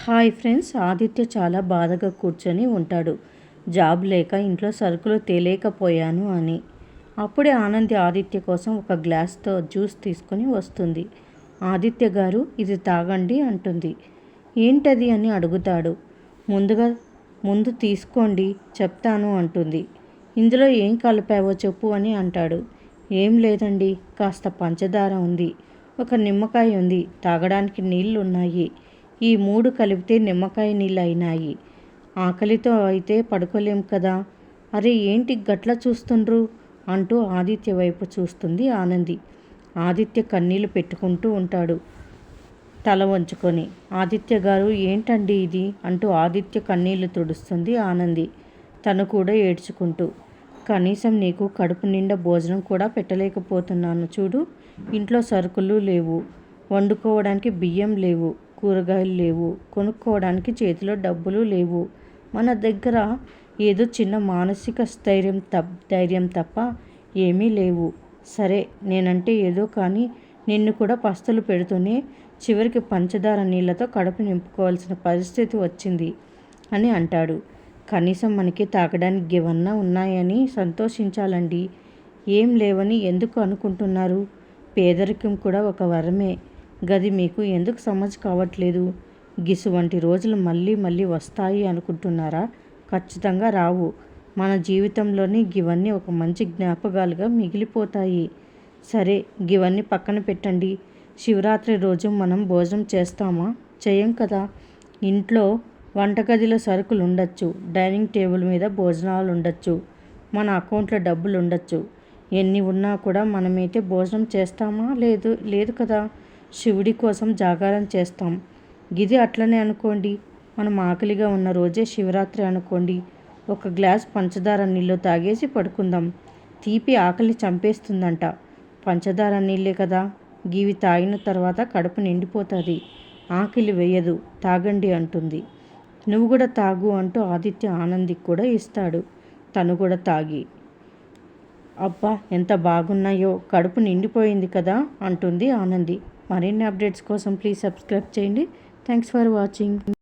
Hi friends, Aditya చాలా బాధగా కూర్చొని ఉంటాడు. జాబ్ లేక ఇంట్లో సరుకులు తేలేకపోయాను అని. అప్పుడే ఆనంది ఆదిత్య కోసం ఒక గ్లాస్తో జ్యూస్ తీసుకొని వస్తుంది. ఆదిత్య గారు, ఇది తాగండి అంటుంది. ఏంటది అని అడుగుతాడు. ముందు తీసుకోండి చెప్తాను అంటుంది. ఇందులో ఏం కలిపావో చెప్పు అని అంటాడు. ఏం లేదండి, కాస్త పంచదార ఉంది, ఒక నిమ్మకాయ ఉంది, తాగడానికి నీళ్లు ఉన్నాయి. ఈ 3 కలిపితే నిమ్మకాయ నీళ్ళు అయినాయి. ఆకలితో అయితే పడుకోలేం కదా. అరే ఏంటి గట్ల చూస్తుండ్రు అంటూ ఆదిత్య వైపు చూస్తుంది ఆనంది. ఆదిత్య కన్నీళ్లు పెట్టుకుంటూ ఉంటాడు తల వంచుకొని. ఆదిత్య గారు, ఏంటండి ఇది అంటూ ఆదిత్య కన్నీళ్లు తుడుస్తుంది ఆనంది, తను కూడా ఏడ్చుకుంటూ. కనీసం నీకు కడుపు నిండా భోజనం కూడా పెట్టలేకపోతున్నాను చూడు. ఇంట్లో సరుకులు లేవు, వండుకోవడానికి బియ్యం లేవు, కూరగాయలు లేవు, కొనుక్కోవడానికి చేతిలో డబ్బులు లేవు. మన దగ్గర ఏదో చిన్న మానసిక ధైర్యం తప్ప ఏమీ లేవు. సరే, నేనంటే ఏదో కానీ నిన్ను కూడా పస్తులు పెడుతూనే చివరికి పంచదార నీళ్లతో కడుపు నింపుకోవాల్సిన పరిస్థితి వచ్చింది అని అంటాడు. కనీసం మనకి తాగడానికి ఏమన్నా ఉన్నాయని సంతోషించాలండి. ఏం లేవని ఎందుకు అనుకుంటున్నారు? పేదరికం కూడా ఒక వరమే. గది మీకు ఎందుకు సమజ్ కావట్లేదు? గిసు వంటి రోజులు మళ్ళీ మళ్ళీ వస్తాయి అనుకుంటున్నారా? ఖచ్చితంగా రావు. మన జీవితంలోని గివన్నీ ఒక మంచి జ్ఞాపకాలుగా మిగిలిపోతాయి. సరే, గివన్నీ పక్కన పెట్టండి. శివరాత్రి రోజు మనం భోజనం చేస్తామా? చేయం కదా. ఇంట్లో వంటగదిలో సరుకులు ఉండొచ్చు, డైనింగ్ టేబుల్ మీద భోజనాలు ఉండొచ్చు, మన అకౌంట్లో డబ్బులు ఉండొచ్చు. ఎన్ని ఉన్నా కూడా మనమైతే భోజనం చేస్తామా? లేదు కదా. శివుడి కోసం జాగారం చేస్తాం. గిది అట్లనే అనుకోండి. మనం ఆకలిగా ఉన్న రోజే శివరాత్రి అనుకోండి. ఒక గ్లాస్ పంచదార నీళ్ళు తాగేసి పడుకుందాం. తీపి ఆకలి చంపేస్తుందంట. పంచదార నీళ్ళే కదా, గివి తాగిన తర్వాత కడుపు నిండిపోతుంది, ఆకలి వేయదు, తాగండి అంటుంది. నువ్వు కూడా తాగు అంటూ ఆదిత్య ఆనందికి కూడా ఇస్తాడు. తను కూడా తాగి, అబ్బా ఎంత బాగున్నాయో, కడుపు నిండిపోయింది కదా అంటుంది ఆనంది. మరిన్ని అప్డేట్స్ కోసం ప్లీజ్ సబ్స్క్రైబ్ చేయండి. Thanks for watching.